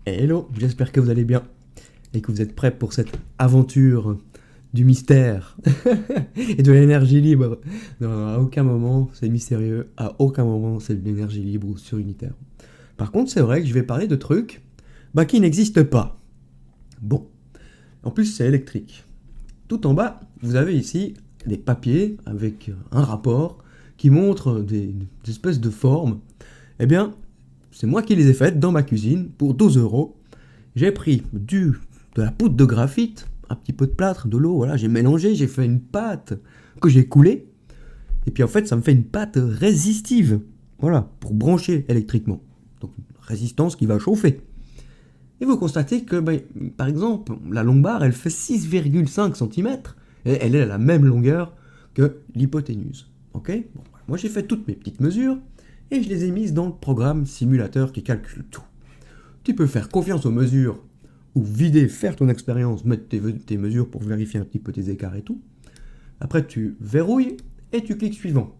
Hello, j'espère que vous allez bien et que vous êtes prêts pour cette aventure du mystère et de l'énergie libre. Non, à aucun moment c'est mystérieux, à aucun moment c'est de l'énergie libre ou surunitaire. Par contre, c'est vrai que je vais parler de trucs qui n'existent pas. Bon, en plus c'est électrique. Tout en bas, vous avez ici des papiers avec un rapport qui montre des espèces de formes. Eh bien, c'est moi qui les ai faites dans ma cuisine pour 12 €. J'ai pris de la poudre de graphite, un petit peu de plâtre, de l'eau, voilà, j'ai mélangé, j'ai fait une pâte que j'ai coulée. Et puis en fait, ça me fait une pâte résistive. Voilà, pour brancher électriquement. Donc une résistance qui va chauffer. Et vous constatez que, par exemple, la longue barre, elle fait 6,5 cm. Et elle est à la même longueur que l'hypoténuse. Ok. Bon, moi j'ai fait toutes mes petites mesures et je les ai mises dans le programme simulateur qui calcule tout. Tu peux faire confiance aux mesures ou faire ton expérience, mettre tes mesures pour vérifier un petit peu tes écarts et tout. Après, tu verrouilles et tu cliques suivant.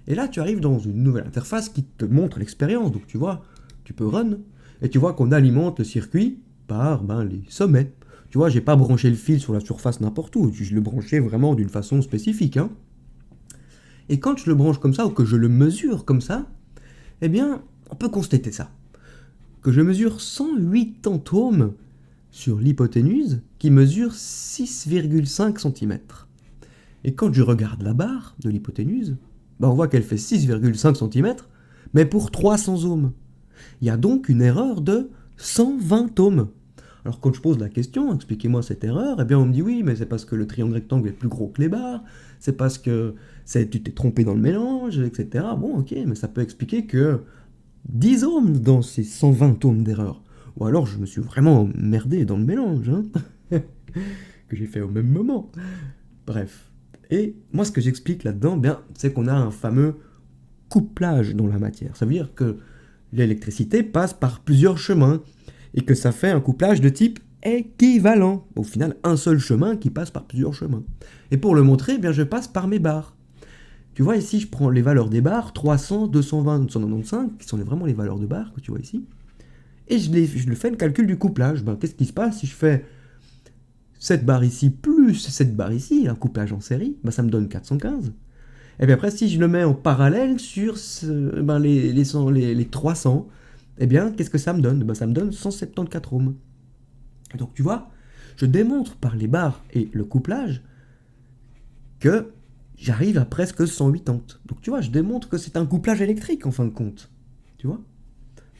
Et là, tu arrives dans une nouvelle interface qui te montre l'expérience. Donc, tu vois, tu peux run et tu vois qu'on alimente le circuit par les sommets. Tu vois, j'ai pas branché le fil sur la surface n'importe où. Je le branchais vraiment d'une façon spécifique. Et quand je le branche comme ça ou que je le mesure comme ça, eh bien, on peut constater ça. Que je mesure 108 atomes sur l'hypoténuse qui mesure 6,5 cm. Et quand je regarde la barre de l'hypoténuse, on voit qu'elle fait 6,5 cm, mais pour 300 ohms. Il y a donc une erreur de 120 ohms. Alors quand je pose la question, expliquez-moi cette erreur, eh bien on me dit oui, mais c'est parce que le triangle rectangle est plus gros que les barres, c'est parce que tu t'es trompé dans le mélange, etc. Bon, ok, mais ça peut expliquer que 10 ohms dans ces 120 ohms d'erreur. Ou alors je me suis vraiment merdé dans le mélange, que j'ai fait au même moment. Bref. Et moi, ce que j'explique là-dedans, c'est qu'on a un fameux couplage dans la matière. Ça veut dire que l'électricité passe par plusieurs chemins et que ça fait un couplage de type équivalent. Au final, un seul chemin qui passe par plusieurs chemins. Et pour le montrer, je passe par mes barres. Tu vois ici, je prends les valeurs des barres, 300, 220, 295, qui sont vraiment les valeurs de barres que tu vois ici. Et je le fais le calcul du couplage. Qu'est-ce qui se passe si je fais cette barre ici plus cette barre ici, un couplage en série, ça me donne 415. Et bien après, si je le mets en parallèle sur les 300, qu'est-ce que ça me donne? Ça me donne 174 ohms. Donc tu vois, je démontre par les barres et le couplage que j'arrive à presque 180. Donc tu vois, je démontre que c'est un couplage électrique en fin de compte. Tu vois?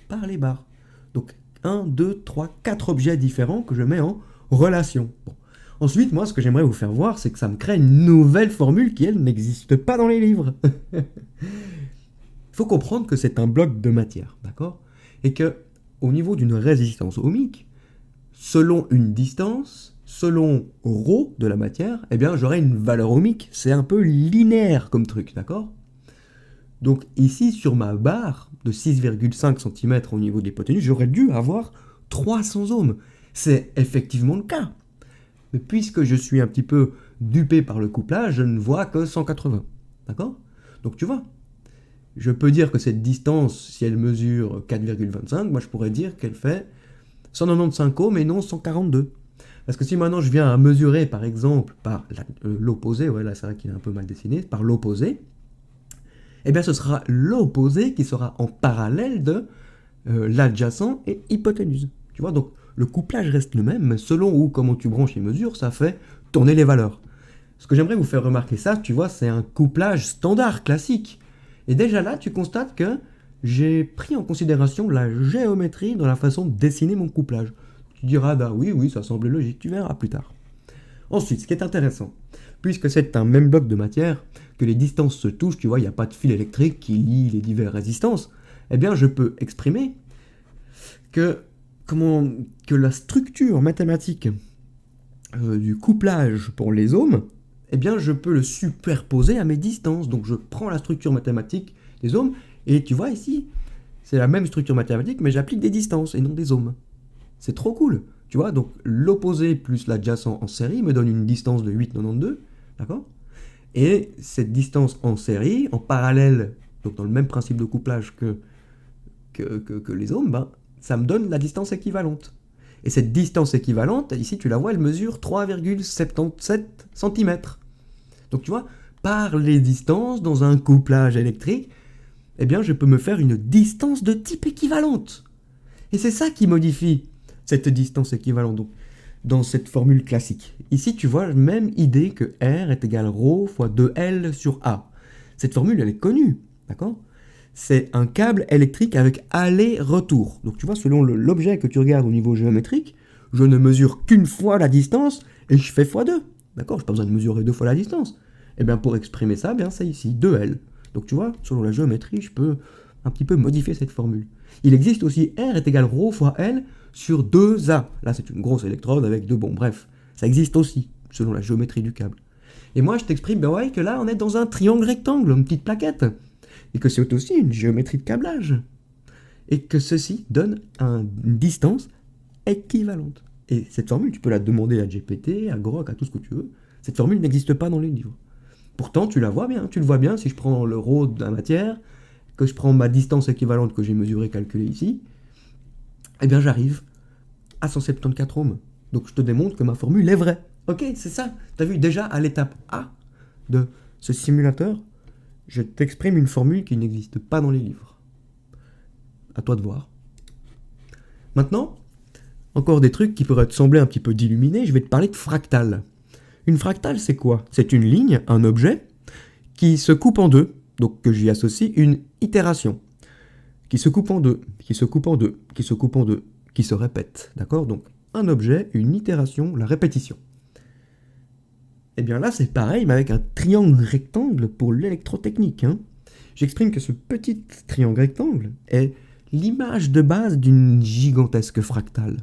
Par les barres. Donc 1, 2, 3, 4 objets différents que je mets en relation. Bon. Ensuite, moi, ce que j'aimerais vous faire voir, c'est que ça me crée une nouvelle formule qui, elle, n'existe pas dans les livres. Il faut comprendre que c'est un bloc de matière, d'accord? Et que, au niveau d'une résistance ohmique, selon une distance, selon ρ de la matière, j'aurai une valeur ohmique. C'est un peu linéaire comme truc, d'accord? Donc ici, sur ma barre de 6,5 cm au niveau de l'hypoténuse, j'aurais dû avoir 300 ohms. C'est effectivement le cas. Mais puisque je suis un petit peu dupé par le couplage, je ne vois que 180. D'accord? Donc tu vois, je peux dire que cette distance, si elle mesure 4,25, moi je pourrais dire qu'elle fait 195 ohms et non 142. Parce que si maintenant je viens à mesurer, par exemple, par l'opposé, ouais, là c'est vrai qu'il est un peu mal dessiné, par l'opposé, ce sera l'opposé qui sera en parallèle de l'adjacent et hypoténuse. Tu vois, donc le couplage reste le même, mais selon comment tu branches les mesures, ça fait tourner les valeurs. Ce que j'aimerais vous faire remarquer ça, tu vois, c'est un couplage standard, classique. Et déjà là, tu constates que j'ai pris en considération la géométrie dans la façon de dessiner mon couplage. Tu diras, oui, ça semble logique, tu verras plus tard. Ensuite, ce qui est intéressant, puisque c'est un même bloc de matière, que les distances se touchent, tu vois, il n'y a pas de fil électrique qui lie les diverses résistances, je peux exprimer que la structure mathématique du couplage pour les ohms, je peux le superposer à mes distances. Donc je prends la structure mathématique des ohms, et tu vois ici, c'est la même structure mathématique, mais j'applique des distances et non des ohms. C'est trop cool. Tu vois, donc l'opposé plus l'adjacent en série me donne une distance de 8,92, d'accord? Et cette distance en série, en parallèle, donc dans le même principe de couplage que les ohms, ça me donne la distance équivalente. Et cette distance équivalente, ici tu la vois, elle mesure 3,77 cm. Donc tu vois, par les distances, dans un couplage électrique, eh bien je peux me faire une distance de type équivalente. Et c'est ça qui modifie cette distance équivalente, donc, dans cette formule classique. Ici tu vois, même idée que R est égal à ρ fois 2L sur A. Cette formule, elle est connue, d'accord ? C'est un câble électrique avec aller-retour. Donc tu vois, selon l'objet que tu regardes au niveau géométrique, je ne mesure qu'une fois la distance et je fais x2. D'accord ? Je n'ai pas besoin de mesurer deux fois la distance. Et bien pour exprimer ça, bien c'est ici, 2L. Donc tu vois, selon la géométrie, je peux un petit peu modifier cette formule. Il existe aussi R est égal à ρ fois L sur 2A. Là, c'est une grosse électrode avec deux bons. Bref, ça existe aussi, selon la géométrie du câble. Et moi, je t'exprime, ben ouais, que là, on est dans un triangle rectangle, une petite plaquette. Et que c'est aussi une géométrie de câblage. Et que ceci donne une distance équivalente. Et cette formule, tu peux la demander à GPT, à Grok, à tout ce que tu veux. Cette formule n'existe pas dans les livres. Pourtant, tu la vois bien. Tu le vois bien si je prends le ρ de la matière, que je prends ma distance équivalente que j'ai mesurée, calculée ici, eh bien j'arrive à 174 ohms. Donc je te démontre que ma formule est vraie. Ok, c'est ça. Tu as vu, déjà à l'étape A de ce simulateur, je t'exprime une formule qui n'existe pas dans les livres. À toi de voir. Maintenant, encore des trucs qui pourraient te sembler un petit peu d'illuminés, je vais te parler de fractal. Une fractale, c'est quoi ? C'est une ligne, un objet, qui se coupe en deux, donc que j'y associe une itération, qui se coupe en deux, qui se coupe en deux, qui se coupe en deux, qui se répète, d'accord ? Donc, un objet, une itération, la répétition. Et bien là, c'est pareil, mais avec un triangle rectangle pour l'électrotechnique. J'exprime que ce petit triangle rectangle est l'image de base d'une gigantesque fractale.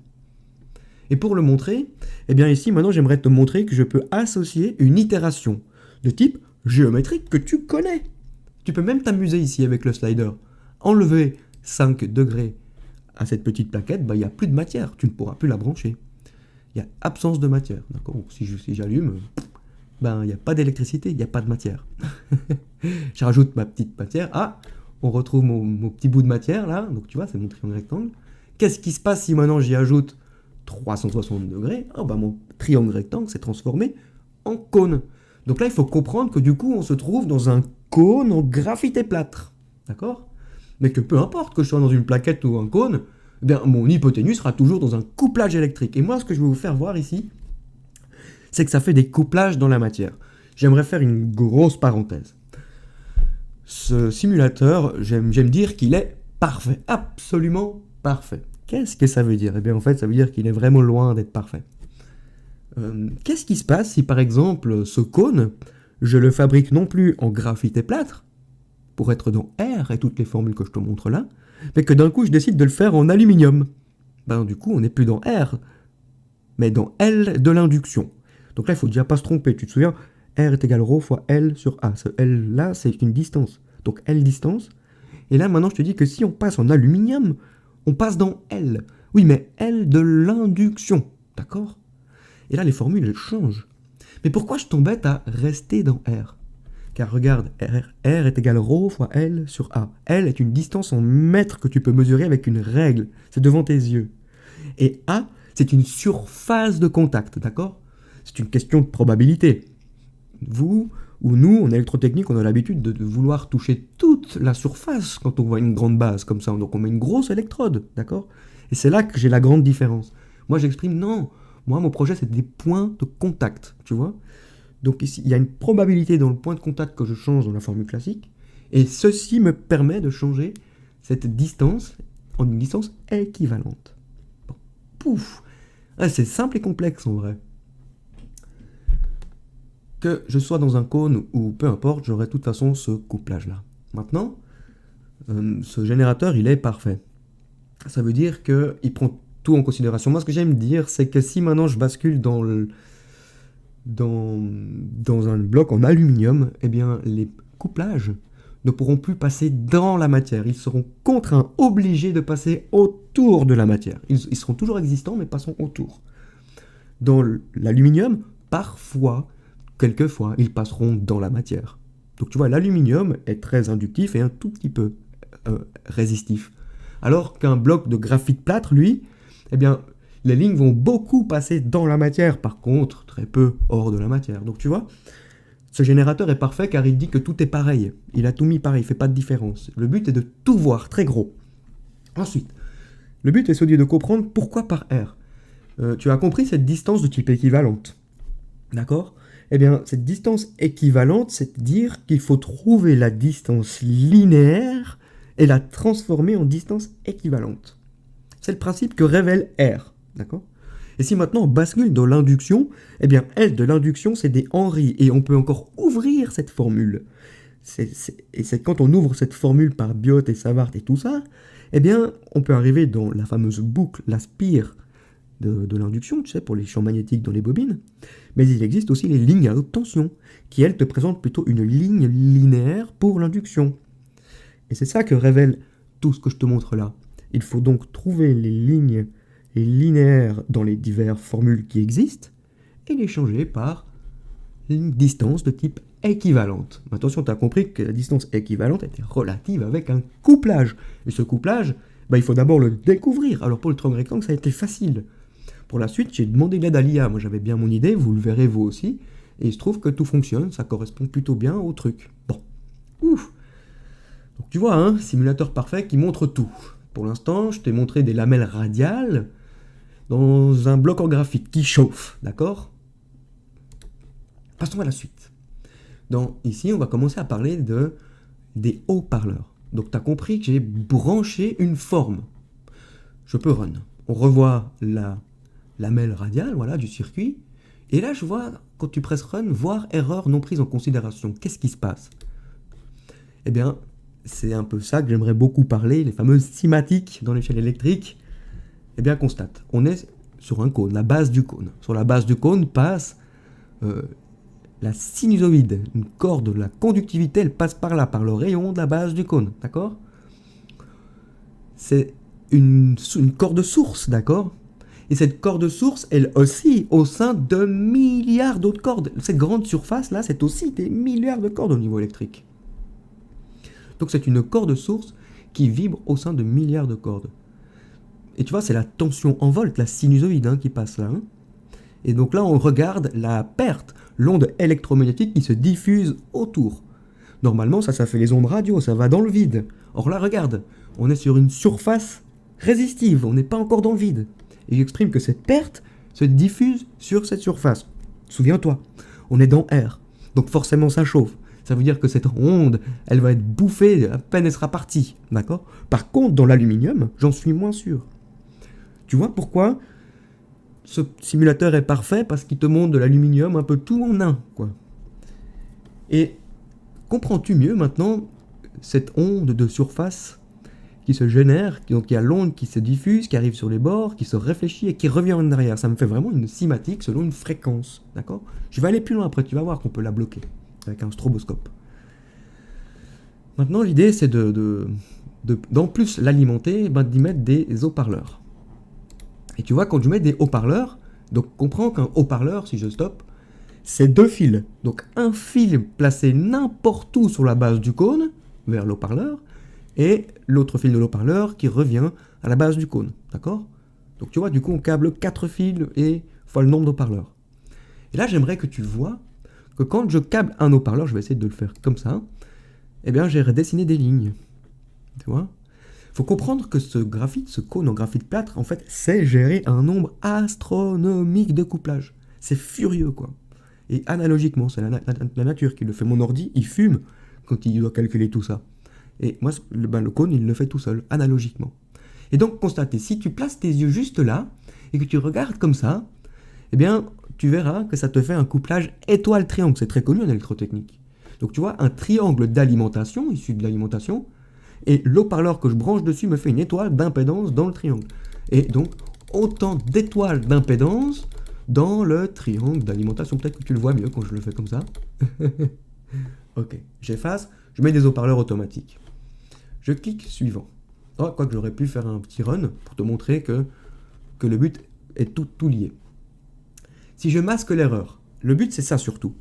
Et pour le montrer, eh bien ici, maintenant, j'aimerais te montrer que je peux associer une itération de type géométrique que tu connais. Tu peux même t'amuser ici avec le slider. Enlever 5 degrés à cette petite plaquette, il n'y a plus de matière, tu ne pourras plus la brancher. Il y a absence de matière, d'accord ? Si j'allume, il n'y a pas d'électricité, il n'y a pas de matière. Je rajoute ma petite matière. Ah, on retrouve mon petit bout de matière là. Donc tu vois, c'est mon triangle rectangle. Qu'est-ce qui se passe si maintenant j'y ajoute 360 degrés ? Mon triangle rectangle s'est transformé en cône. Donc là, il faut comprendre que du coup, on se trouve dans un cône en graphite et plâtre. D'accord ? Mais que peu importe que je sois dans une plaquette ou un cône, mon hypoténuse sera toujours dans un couplage électrique. Et moi, ce que je vais vous faire voir ici, c'est que ça fait des couplages dans la matière. J'aimerais faire une grosse parenthèse. Ce simulateur, j'aime dire qu'il est parfait, absolument parfait. Qu'est-ce que ça veut dire ? Eh bien, en fait, ça veut dire qu'il est vraiment loin d'être parfait. Qu'est-ce qui se passe si, par exemple, ce cône, je le fabrique non plus en graphite et plâtre, pour être dans R et toutes les formules que je te montre là, mais que d'un coup, je décide de le faire en aluminium ? Du coup, on n'est plus dans R, mais dans L de l'induction. Donc là, il ne faut déjà pas se tromper. Tu te souviens, R est égal à ρ fois L sur A. Ce L là, c'est une distance. Donc L distance. Et là, maintenant, je te dis que si on passe en aluminium, on passe dans L. Oui, mais L de l'induction. D'accord ? Et là, les formules, elles changent. Mais pourquoi je t'embête à rester dans R ? Car regarde, R est égal à ρ fois L sur A. L est une distance en mètres que tu peux mesurer avec une règle. C'est devant tes yeux. Et A, c'est une surface de contact. D'accord ? C'est une question de probabilité. Vous ou nous, en électrotechnique, on a l'habitude de vouloir toucher toute la surface quand on voit une grande base comme ça. Donc on met une grosse électrode, d'accord ? Et c'est là que j'ai la grande différence. Moi, j'exprime non. Moi, mon projet, c'est des points de contact, tu vois ? Donc ici, il y a une probabilité dans le point de contact que je change dans la formule classique. Et ceci me permet de changer cette distance en une distance équivalente. Bon. Pouf ! C'est simple et complexe en vrai. Que je sois dans un cône ou peu importe, j'aurai de toute façon ce couplage-là. Maintenant, ce générateur, il est parfait. Ça veut dire qu'il prend tout en considération. Moi, ce que j'aime dire, c'est que si maintenant je bascule dans un bloc en aluminium, eh bien, les couplages ne pourront plus passer dans la matière. Ils seront contraints, obligés de passer autour de la matière. Ils seront toujours existants, mais passons autour. Dans l'aluminium, quelquefois, ils passeront dans la matière. Donc tu vois, l'aluminium est très inductif et un tout petit peu résistif. Alors qu'un bloc de graphite plâtre, lui, eh bien, les lignes vont beaucoup passer dans la matière, par contre, très peu hors de la matière. Donc tu vois, ce générateur est parfait car il dit que tout est pareil. Il a tout mis pareil, il ne fait pas de différence. Le but est de tout voir très gros. Ensuite, le but est celui de comprendre pourquoi par R. Tu as compris cette distance de type équivalente. D'accord? Eh bien, cette distance équivalente, c'est dire qu'il faut trouver la distance linéaire et la transformer en distance équivalente. C'est le principe que révèle R. D'accord? Et si maintenant on bascule dans l'induction, eh bien L de l'induction c'est des Henry, et on peut encore ouvrir cette formule. Et c'est quand on ouvre cette formule par Biot et Savart et tout ça, eh bien on peut arriver dans la fameuse boucle, la spire de l'induction, tu sais, pour les champs magnétiques dans les bobines. Mais il existe aussi les lignes à haute tension, qui elles te présentent plutôt une ligne linéaire pour l'induction. Et c'est ça que révèle tout ce que je te montre là. Il faut donc trouver les lignes linéaires dans les diverses formules qui existent et les changer par une distance de type équivalente. Attention, tu as compris que la distance équivalente était relative avec un couplage. Et ce couplage, il faut d'abord le découvrir. Alors pour le triangle rectangle, ça a été facile. Pour la suite, j'ai demandé l'aide à l'IA. Moi, j'avais bien mon idée, vous le verrez vous aussi. Et il se trouve que tout fonctionne, ça correspond plutôt bien au truc. Bon. Ouf. Donc tu vois, hein, simulateur parfait qui montre tout. Pour l'instant, je t'ai montré des lamelles radiales dans un bloc en graphite qui chauffe, d'accord? Passons à la suite. Ici, on va commencer à parler des haut-parleurs. Donc tu as compris que j'ai branché une forme. Je peux run. On revoit la lamelle radiale, voilà, du circuit. Et là, je vois, quand tu presses run, voir erreur non prise en considération. Qu'est-ce qui se passe? Eh bien, c'est un peu ça que j'aimerais beaucoup parler, les fameuses cymatiques dans l'échelle électrique. Eh bien, constate, on est sur un cône, la base du cône. Sur la base du cône passe la sinusoïde, une corde, la conductivité, elle passe par là, par le rayon de la base du cône, d'accord? C'est une corde source, d'accord? Et cette corde source, elle oscille au sein de milliards d'autres cordes. Cette grande surface-là, c'est aussi des milliards de cordes au niveau électrique. Donc c'est une corde source qui vibre au sein de milliards de cordes. Et tu vois, c'est la tension en volt, la sinusoïde qui passe là. Et donc là, on regarde la perte, l'onde électromagnétique qui se diffuse autour. Normalement, ça fait les ondes radio, ça va dans le vide. Or là, regarde, on est sur une surface résistive, on n'est pas encore dans le vide. Et j'exprime que cette perte se diffuse sur cette surface. Souviens-toi, on est dans R, donc forcément ça chauffe. Ça veut dire que cette onde, elle va être bouffée à peine elle sera partie, d'accord? Par contre, dans l'aluminium, j'en suis moins sûr. Tu vois pourquoi ce simulateur est parfait? Parce qu'il te montre de l'aluminium un peu tout en un, quoi. Et comprends-tu mieux maintenant cette onde de surface qui se génère, donc il y a l'onde qui se diffuse, qui arrive sur les bords, qui se réfléchit et qui revient en arrière. Ça me fait vraiment une cinématique selon une fréquence, d'accord? Je vais aller plus loin après, tu vas voir qu'on peut la bloquer avec un stroboscope. Maintenant, l'idée, c'est d'en plus l'alimenter, d'y mettre des haut-parleurs. Et tu vois, quand je mets des haut-parleurs, donc comprends qu'un haut-parleur, si je stoppe, c'est deux fils. Donc un fil placé n'importe où sur la base du cône, vers l'haut-parleur, et l'autre fil de l'haut-parleur qui revient à la base du cône, d'accord? Donc tu vois, du coup, on câble 4 fils et fois le nombre d'haut-parleurs. Et là, j'aimerais que tu vois que quand je câble un haut-parleur, je vais essayer de le faire comme ça, eh bien, j'ai redessiné des lignes, tu vois? Il faut comprendre que ce graphite, ce cône en graphite plâtre, en fait, sait gérer un nombre astronomique de couplages. C'est furieux, quoi. Et analogiquement, c'est la nature qui le fait. Mon ordi, il fume quand il doit calculer tout ça. Et moi, le cône, il le fait tout seul, analogiquement. Et donc, constatez, si tu places tes yeux juste là, et que tu regardes comme ça, eh bien, tu verras que ça te fait un couplage étoile-triangle. C'est très connu en électrotechnique. Donc, tu vois, un triangle d'alimentation, issu de l'alimentation, et l'haut-parleur que je branche dessus me fait une étoile d'impédance dans le triangle. Et donc, autant d'étoiles d'impédance dans le triangle d'alimentation. Peut-être que tu le vois mieux quand je le fais comme ça. Ok, j'efface, je mets des haut-parleurs automatiques. Je clique suivant. Oh, quoique j'aurais pu faire un petit run pour te montrer que le but est tout lié. Si je masque l'erreur, le but c'est ça surtout.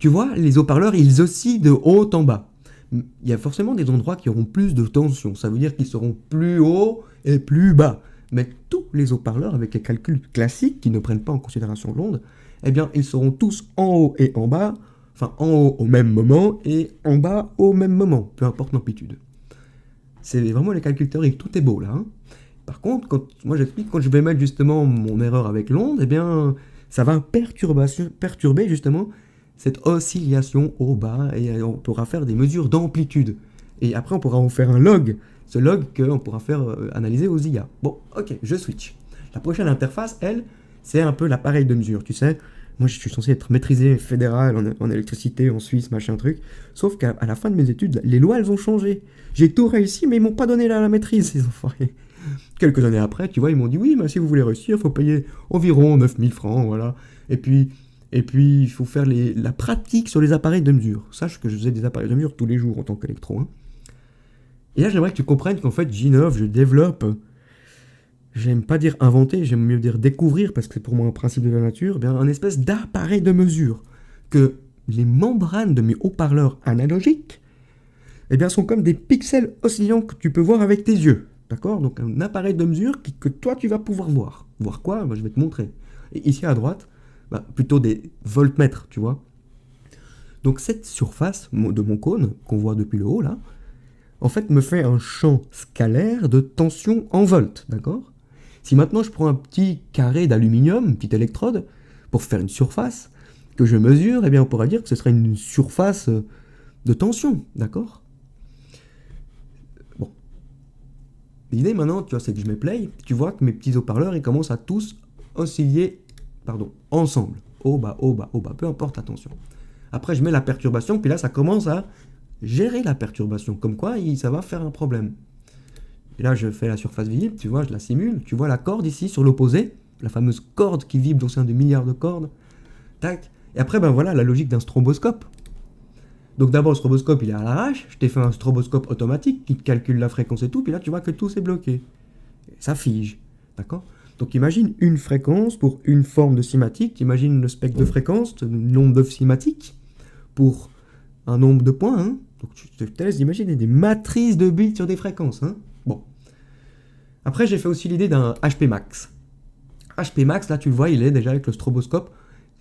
Tu vois, les haut-parleurs, ils oscillent de haut en bas. il y a forcément des endroits qui auront plus de tension. Ça veut dire qu'ils seront plus hauts et plus bas. Mais tous les haut-parleurs, avec les calculs classiques qui ne prennent pas en considération l'onde, eh bien, ils seront tous en haut et en bas, enfin en haut au même moment et en bas au même moment, peu importe l'amplitude. C'est vraiment les calculs théoriques, tout est beau là. Hein. Par contre, moi j'explique, quand je vais mettre justement mon erreur avec l'onde, eh bien, ça va perturber justement cette oscillation au bas et on pourra faire des mesures d'amplitude. Et après, on pourra en faire un log. Ce log qu'on pourra faire analyser aux IA. Bon, ok, je switch. La prochaine interface, elle, c'est un peu l'appareil de mesure, tu sais. Moi, je suis censé être maîtrisé fédéral en électricité, en Suisse, machin truc. Sauf qu'à la fin de mes études, les lois, elles ont changé. J'ai tout réussi, mais ils m'ont pas donné la maîtrise, ces enfoirés. Quelques années après, tu vois, ils m'ont dit, oui, mais si vous voulez réussir, il faut payer environ 9000 francs, voilà. Et puis, il faut faire la pratique sur les appareils de mesure. Sache que je faisais des appareils de mesure tous les jours en tant qu'électro. Hein. Et là, j'aimerais que tu comprennes qu'en fait, j'innove, je développe. J'aime pas dire inventer, j'aime mieux dire découvrir, parce que c'est pour moi un principe de la nature, bien un espèce d'appareil de mesure. Que les membranes de mes haut-parleurs analogiques, eh bien, sont comme des pixels oscillants que tu peux voir avec tes yeux. D'accord? Donc un appareil de mesure que toi, tu vas pouvoir voir. Voir quoi? Je vais te montrer. Et ici à droite, plutôt des voltmètres, tu vois. Donc cette surface de mon cône, qu'on voit depuis le haut, là, en fait, me fait un champ scalaire de tension en volts, d'accord? Si maintenant je prends un petit carré d'aluminium, une petite électrode, pour faire une surface, que je mesure, eh bien on pourrait dire que ce serait une surface de tension, d'accord? Bon. L'idée maintenant, tu vois, c'est que je mets play, tu vois que mes petits haut-parleurs, ils commencent à tous osciller, ensemble. Haut, bas, peu importe la tension. Après, je mets la perturbation, puis là, ça commence à gérer la perturbation, comme quoi ça va faire un problème. Et là, je fais la surface visible, tu vois, je la simule. Tu vois la corde ici, sur l'opposé, la fameuse corde qui vibre au sein de milliards de cordes. Tac. Et après, voilà la logique d'un stroboscope. Donc d'abord, le stroboscope, il est à l'arrache. Je t'ai fait un stroboscope automatique qui calcule la fréquence et tout. Puis là, tu vois que tout s'est bloqué. Ça fige. D'accord? Donc imagine une fréquence pour une forme de cinématique. Imagine le spectre de fréquence, une onde de cinématique, pour un nombre de points. Hein. Donc je te laisse imaginer des matrices de bits sur des fréquences. Hein. Bon. Après, j'ai fait aussi l'idée d'un HP max. HP max, là, tu le vois, il est déjà avec le stroboscope.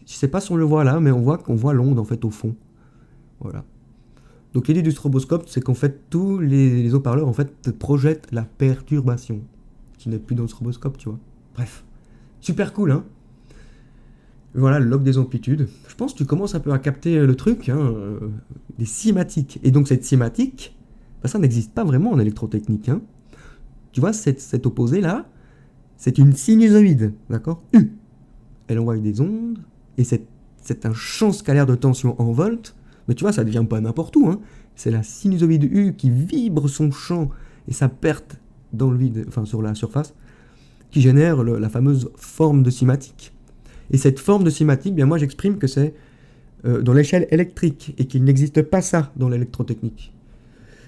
Je sais pas si on le voit là, mais on voit l'onde en fait au fond. Voilà. Donc l'idée du stroboscope, c'est qu'en fait tous les haut-parleurs en fait projettent la perturbation, qui n'est plus dans le stroboscope, tu vois. Bref, super cool, hein. Voilà le log des amplitudes. Je pense que tu commences un peu à capter le truc, hein, des cinématiques. Et donc cette cinématique, ça n'existe pas vraiment en électrotechnique, hein. Tu vois, cette opposée-là, c'est une sinusoïde, d'accord? U. Elle envoie des ondes, et c'est un champ scalaire de tension en volts, mais tu vois, ça ne devient pas n'importe où, hein. C'est la sinusoïde U qui vibre son champ et sa perte dans le vide, enfin sur la surface, qui génère la fameuse forme de cinématique. Et cette forme de cinématique, bien moi j'exprime que c'est dans l'échelle électrique, et qu'il n'existe pas ça dans l'électrotechnique.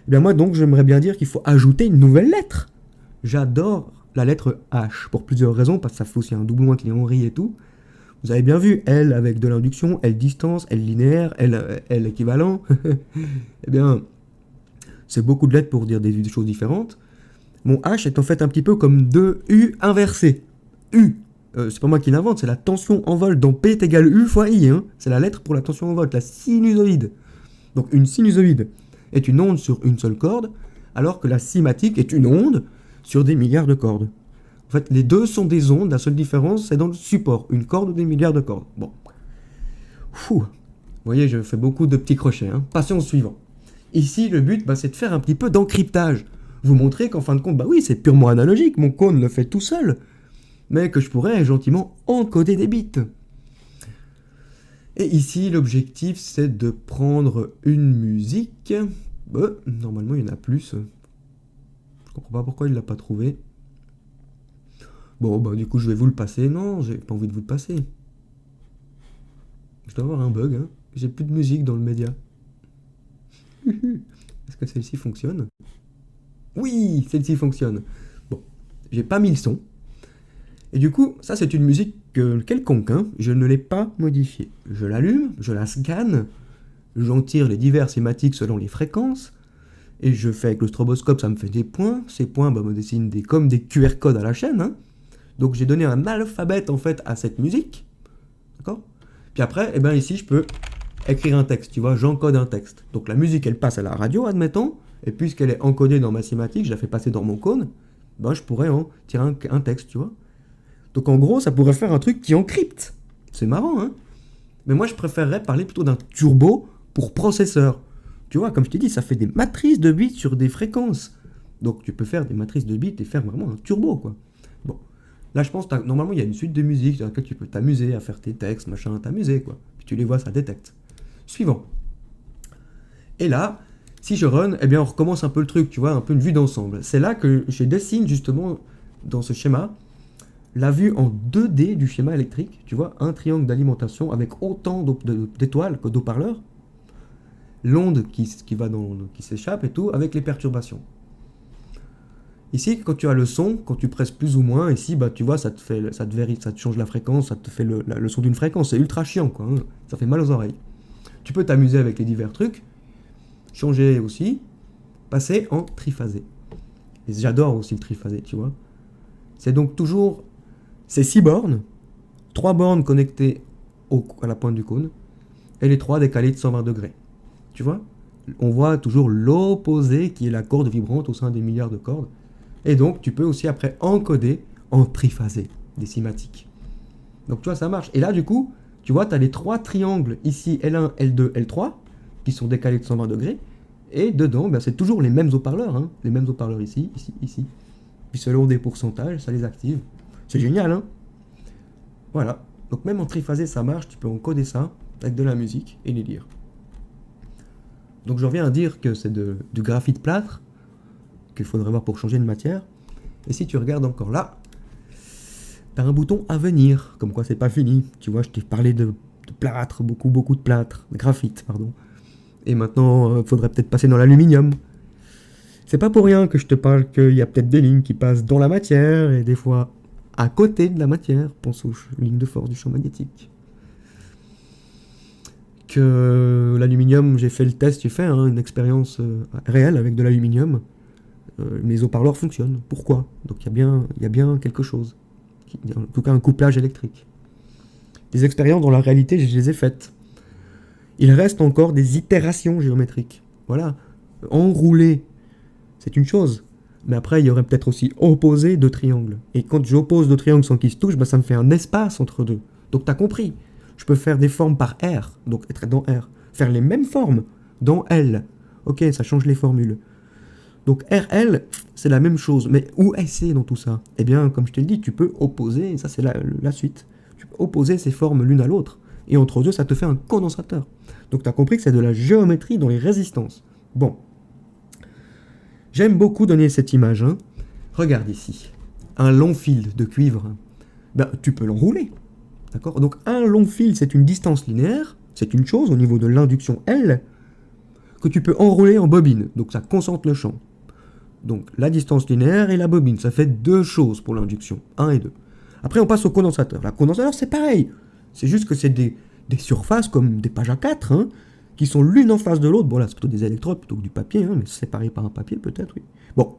Et bien moi donc j'aimerais bien dire qu'il faut ajouter une nouvelle lettre. J'adore la lettre H, pour plusieurs raisons, parce que ça fait aussi un doublon avec les Henry et tout. Vous avez bien vu, L avec de l'induction, L distance, L linéaire, L équivalent. Eh bien, c'est beaucoup de lettres pour dire des choses différentes. Mon H est en fait un petit peu comme deux U inversés. U, c'est pas moi qui l'invente, c'est la tension en volt. Dans P est égal U fois I. Hein. C'est la lettre pour la tension en volt, la sinusoïde. Donc une sinusoïde est une onde sur une seule corde, alors que la cinématique est une onde sur des milliards de cordes. En fait, les deux sont des ondes, la seule différence, c'est dans le support. Une corde ou des milliards de cordes. Bon. Fou. Vous voyez, je fais beaucoup de petits crochets. Hein. Passons au suivant. Ici, le but, c'est de faire un petit peu d'encryptage. Vous montrer qu'en fin de compte, oui, c'est purement analogique, mon cône le fait tout seul, mais que je pourrais gentiment encoder des bits. Et ici, l'objectif, c'est de prendre une musique. Normalement, il y en a plus. Je comprends pas pourquoi il l'a pas trouvé. Bon, du coup, je vais vous le passer. Non, j'ai pas envie de vous le passer. Je dois avoir un bug, hein. J'ai plus de musique dans le média. Est-ce que celle-ci fonctionne? Oui, celle-ci fonctionne. Bon, j'ai pas mis le son. Et du coup, ça c'est une musique quelconque, hein. Je ne l'ai pas modifiée. Je l'allume, je la scanne. j'en tire les divers schématiques selon les fréquences, et je fais avec le stroboscope, ça me fait des points, ces points me dessinent comme des QR codes à la chaîne, hein. Donc j'ai donné un alphabet en fait à cette musique, d'accord. Puis après, ici je peux écrire un texte, tu vois, j'encode un texte. Donc la musique elle passe à la radio, admettons, et puisqu'elle est encodée dans ma schématique, je la fais passer dans mon cône, je pourrais en tirer un texte, tu vois. Donc en gros, ça pourrait faire un truc qui encrypte. C'est marrant, hein. Mais moi je préférerais parler plutôt d'un turbo pour processeur. Tu vois, comme je t'ai dit, ça fait des matrices de bits sur des fréquences. Donc tu peux faire des matrices de bits et faire vraiment un turbo, quoi. Bon. Là, je pense que normalement, il y a une suite de musique dans laquelle tu peux t'amuser à faire tes textes, machin, t'amuser, quoi. Puis tu les vois, ça détecte. Suivant. Et là, si je run, on recommence un peu le truc, tu vois, un peu une vue d'ensemble. C'est là que je dessine, justement, dans ce schéma, la vue en 2D du schéma électrique. Tu vois, un triangle d'alimentation avec autant d'étoiles que d'haut-parleurs. L'onde qui s'échappe et tout, avec les perturbations. Ici, quand tu as le son, quand tu presses plus ou moins, ici, tu vois, ça te change la fréquence, ça te fait le son d'une fréquence. C'est ultra chiant, quoi, hein. Ça fait mal aux oreilles. Tu peux t'amuser avec les divers trucs, changer aussi, passer en triphasé. Et j'adore aussi le triphasé, tu vois. C'est donc toujours, c'est 6 bornes, 3 bornes connectées à la pointe du cône, et les 3 décalées de 120 degrés. Tu vois, on voit toujours l'opposé qui est la corde vibrante au sein des milliards de cordes. Et donc, tu peux aussi après encoder en triphasé, des cymatiques. Donc, tu vois, ça marche. Et là, du coup, tu vois, tu as les 3 triangles ici, L1, L2, L3, qui sont décalés de 120 degrés. Et dedans, c'est toujours les mêmes haut-parleurs. Hein. Les mêmes haut-parleurs ici, ici, ici. Puis selon des pourcentages, ça les active. C'est génial, hein. Voilà. Donc, même en triphasé, ça marche. Tu peux encoder ça avec de la musique et les lire. Donc, je reviens à dire que c'est du graphite plâtre qu'il faudrait voir pour changer de matière. Et si tu regardes encore là, tu as un bouton à venir, comme quoi c'est pas fini. Tu vois, je t'ai parlé de plâtre, beaucoup de plâtre, de graphite, pardon. Et maintenant, il faudrait peut-être passer dans l'aluminium. C'est pas pour rien que je te parle qu'il y a peut-être des lignes qui passent dans la matière et des fois à côté de la matière. Pense aux lignes de force du champ magnétique. Que l'aluminium, j'ai fait le test, j'ai fait une expérience réelle avec de l'aluminium. Mes haut-parleurs fonctionnent. Pourquoi? Donc il y a bien quelque chose. En tout cas un couplage électrique. Des expériences dans la réalité, je les ai faites. Il reste encore des itérations géométriques. Voilà. Enrouler, c'est une chose. Mais après, il y aurait peut-être aussi opposé deux triangles. Et quand j'oppose deux triangles sans qu'ils se touchent, ça me fait un espace entre deux. Donc t'as compris. Je peux faire des formes par R, donc être dans R. Faire les mêmes formes dans L. Ok, ça change les formules. Donc RL, c'est la même chose. Mais où est C dans tout ça? Eh bien, comme je te l'ai dit, tu peux opposer, et ça c'est la suite. Tu peux opposer ces formes l'une à l'autre. Et entre deux, ça te fait un condensateur. Donc tu as compris que c'est de la géométrie dans les résistances. Bon. J'aime beaucoup donner cette image. Hein. Regarde ici. Un long fil de cuivre. Tu peux l'enrouler. D'accord? Donc un long fil, c'est une distance linéaire. C'est une chose au niveau de l'induction L que tu peux enrouler en bobine. Donc ça concentre le champ. Donc la distance linéaire et la bobine, ça fait deux choses pour l'induction. 1 et 2. Après, on passe au condensateur. La condensateur, c'est pareil. C'est juste que c'est des surfaces comme des pages A4, hein, qui sont l'une en face de l'autre. Bon, là, c'est plutôt des électrodes plutôt que du papier, hein, mais séparé par un papier, peut-être, oui. Bon,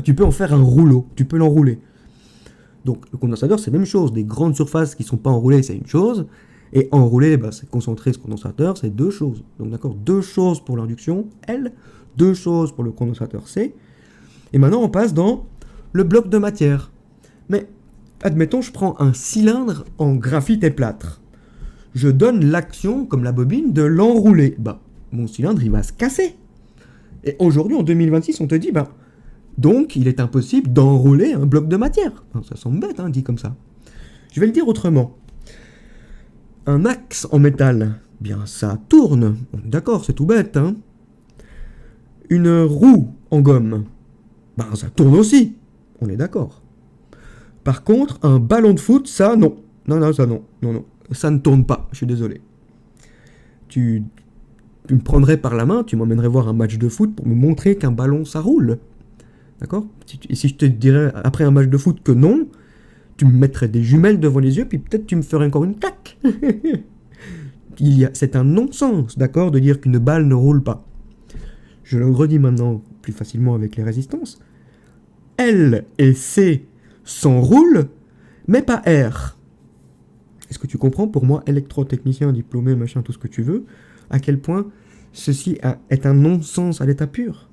tu peux en faire un rouleau. Tu peux l'enrouler. Donc, le condensateur, c'est la même chose. Des grandes surfaces qui ne sont pas enroulées, c'est une chose. Et enrouler, c'est concentrer ce condensateur, c'est deux choses. Donc, d'accord, deux choses pour l'induction, L, deux choses pour le condensateur, C. Et maintenant, on passe dans le bloc de matière. Mais, admettons, je prends un cylindre en graphite et plâtre. Je donne l'action, comme la bobine, de l'enrouler. Mon cylindre, il va se casser. Et aujourd'hui, en 2026, on te dit, donc, il est impossible d'enrouler un bloc de matière. Ça semble bête, dit comme ça. Je vais le dire autrement. Un axe en métal, ça tourne. D'accord, c'est tout bête, hein. Une roue en gomme, ça tourne aussi. On est d'accord. Par contre, un ballon de foot, ça, non. Non, ça, non. Non. Ça ne tourne pas, je suis désolé. Tu me prendrais par la main, tu m'emmènerais voir un match de foot pour me montrer qu'un ballon, ça roule. D'accord? Et si je te dirais, après un match de foot, que non, tu me mettrais des jumelles devant les yeux, puis peut-être tu me ferais encore une claque. C'est un non-sens, d'accord, de dire qu'une balle ne roule pas. Je le redis maintenant plus facilement avec les résistances. L et C s'enroulent, mais pas R. Est-ce que tu comprends, pour moi, électrotechnicien, diplômé, machin, tout ce que tu veux, à quel point ceci est un non-sens à l'état pur?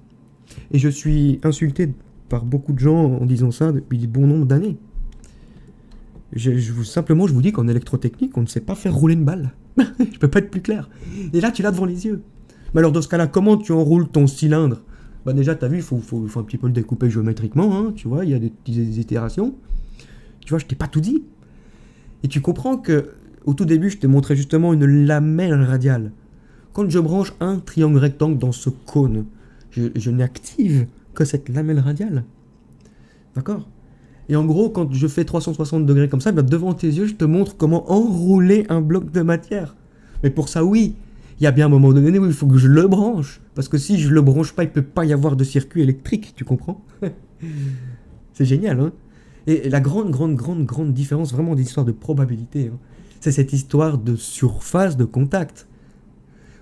Et je suis insulté par beaucoup de gens en disant ça depuis bon nombre d'années. Simplement, je vous dis qu'en électrotechnique, on ne sait pas faire rouler une balle. Je peux pas être plus clair. Et là, tu l'as devant les yeux. Mais alors, dans ce cas-là, comment tu enroules ton cylindre? Bah déjà, tu as vu, il faut un petit peu le découper géométriquement, hein, tu vois, il y a des itérations. Tu vois, je t'ai pas tout dit. Et tu comprends que, au tout début, je t'ai montré justement une lamelle radiale. Quand je branche un triangle rectangle dans ce cône, je n'active que cette lamelle radiale. D'accord? Et en gros, quand je fais 360 degrés comme ça, bah devant tes yeux, je te montre comment enrouler un bloc de matière. Mais pour ça, oui, il y a bien un moment donné où il faut que je le branche. Parce que si je le branche pas, il peut pas y avoir de circuit électrique, tu comprends? C'est génial, hein? Et la grande différence, vraiment d'histoire de probabilité, hein, c'est cette histoire de surface de contact.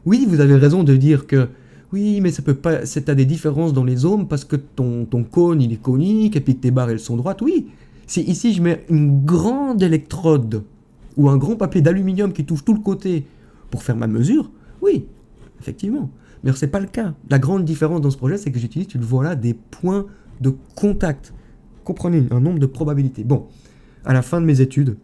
Oui, vous avez raison de dire que oui, mais ça peut pas. T'as des différences dans les ohms parce que ton cône il est conique et puis que tes barres elles sont droites. Oui, si ici je mets une grande électrode ou un grand papier d'aluminium qui touche tout le côté pour faire ma mesure, oui, effectivement. Mais c'est pas le cas. La grande différence dans ce projet, c'est que j'utilise, tu le vois là, des points de contact. Comprenez, un nombre de probabilités. Bon, à la fin de mes études,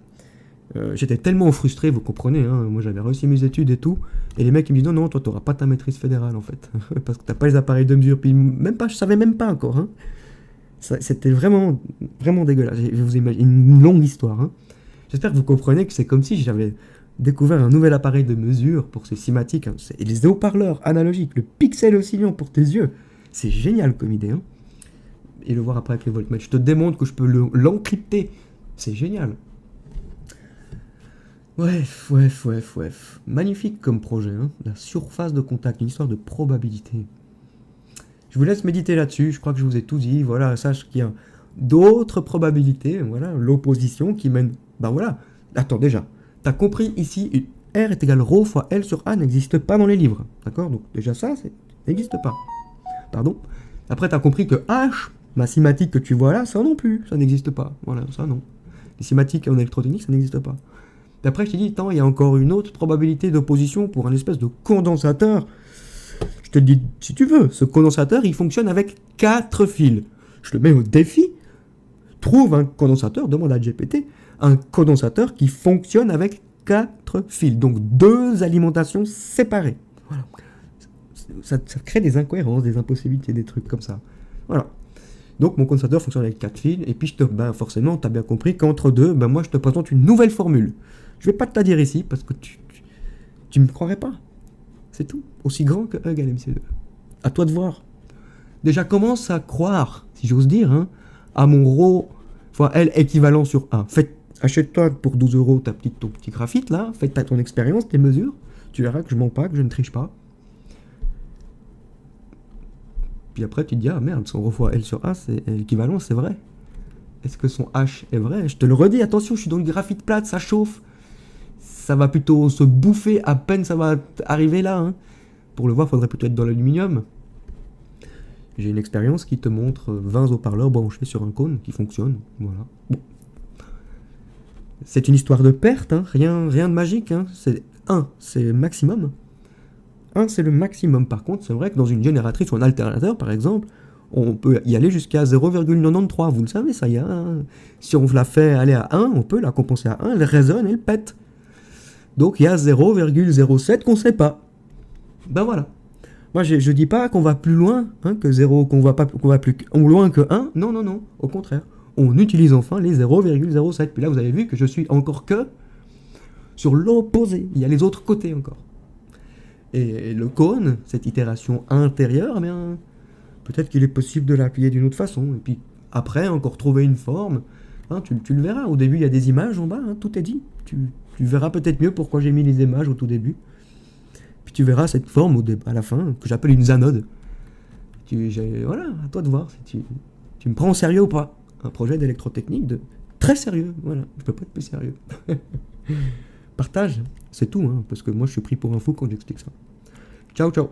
j'étais tellement frustré, vous comprenez, hein, moi j'avais réussi mes études et tout, et les mecs ils me disent non, toi t'auras pas ta maîtrise fédérale en fait, parce que t'as pas les appareils de mesure, puis même pas, je savais même pas encore, hein. C'était vraiment dégueulasse, je vous imagine, une longue histoire, hein. J'espère que vous comprenez que c'est comme si j'avais découvert un nouvel appareil de mesure pour ces cymatiques, hein. Et les haut-parleurs analogiques, le pixel oscillant pour tes yeux, c'est génial comme idée, hein. Et le voir après avec les voltmètres, je te démontre que je peux l'encrypter, c'est génial. Bref. Magnifique comme projet, hein. La surface de contact, une histoire de probabilité. Je vous laisse méditer là-dessus, je crois que je vous ai tout dit. Voilà, sache qu'il y a d'autres probabilités. Voilà, l'opposition qui mène... Ben voilà, attends déjà, t'as compris ici, R est égal ρ fois L sur A n'existe pas dans les livres. D'accord? Donc déjà ça, n'existe pas. Pardon? Après t'as compris que H, ma cymatique que tu vois là, ça non plus, ça n'existe pas. Voilà, ça non. Les cymatiques en électrotechnique, ça n'existe pas. D'après, je t'ai dit, attends, il y a encore une autre probabilité d'opposition pour un espèce de condensateur. Je te dis, si tu veux, ce condensateur, il fonctionne avec 4 fils. Je le mets au défi. Trouve un condensateur, demande à GPT, un condensateur qui fonctionne avec 4 fils. Donc 2 alimentations séparées. Voilà. Ça crée des incohérences, des impossibilités, des trucs comme ça. Voilà. Donc mon condensateur fonctionne avec 4 fils. Et puis, forcément, tu as bien compris qu'entre deux, moi, je te présente une nouvelle formule. Je vais pas te la dire ici parce que tu me croirais pas. C'est tout. Aussi grand que E égale MC2. À toi de voir. Déjà, commence à croire, si j'ose dire, hein, à mon ρ fois L équivalent sur 1. Achète-toi pour 12 € ton petit graphite là. Fais ton expérience, tes mesures. Tu verras que je mens pas, que je ne triche pas. Puis après, tu te dis, ah merde, son ρ fois L sur A, c'est l'équivalent, c'est vrai. Est-ce que son H est vrai? Je te le redis, attention, je suis dans le graphite plate, ça chauffe. Ça va plutôt se bouffer à peine ça va arriver là, hein. Pour le voir, il faudrait plutôt être dans l'aluminium. J'ai une expérience qui te montre 20 haut-parleurs branchés sur un cône qui fonctionne. Voilà. Bon. C'est une histoire de perte, hein. Rien de magique, hein. C'est 1, c'est maximum. 1, c'est le maximum. Par contre, c'est vrai que dans une génératrice ou un alternateur, par exemple, on peut y aller jusqu'à 0,93. Vous le savez, ça y est. Si on la fait aller à 1, on peut la compenser à 1, elle résonne, elle pète. Donc il y a 0,07 qu'on ne sait pas. Ben voilà. Moi je dis pas qu'on va plus loin, hein, que 0, qu'on va plus loin que 1. Non. Au contraire. On utilise enfin les 0,07. Puis là vous avez vu que je suis encore que sur l'opposé. Il y a les autres côtés encore. Et le cône, cette itération intérieure, eh bien, peut-être qu'il est possible de l'appliquer d'une autre façon. Et puis après, encore trouver une forme. Hein, tu le verras. Au début, il y a des images en bas. Hein, tout est dit. Tu verras peut-être mieux pourquoi j'ai mis les images au tout début. Puis tu verras cette forme à la fin, que j'appelle une zanode. Voilà, à toi de voir si tu me prends au sérieux ou pas. Un projet d'électrotechnique très sérieux. Voilà, je peux pas être plus sérieux. partage, c'est tout, hein, parce que moi je suis pris pour un fou quand j'explique ça. Ciao, ciao.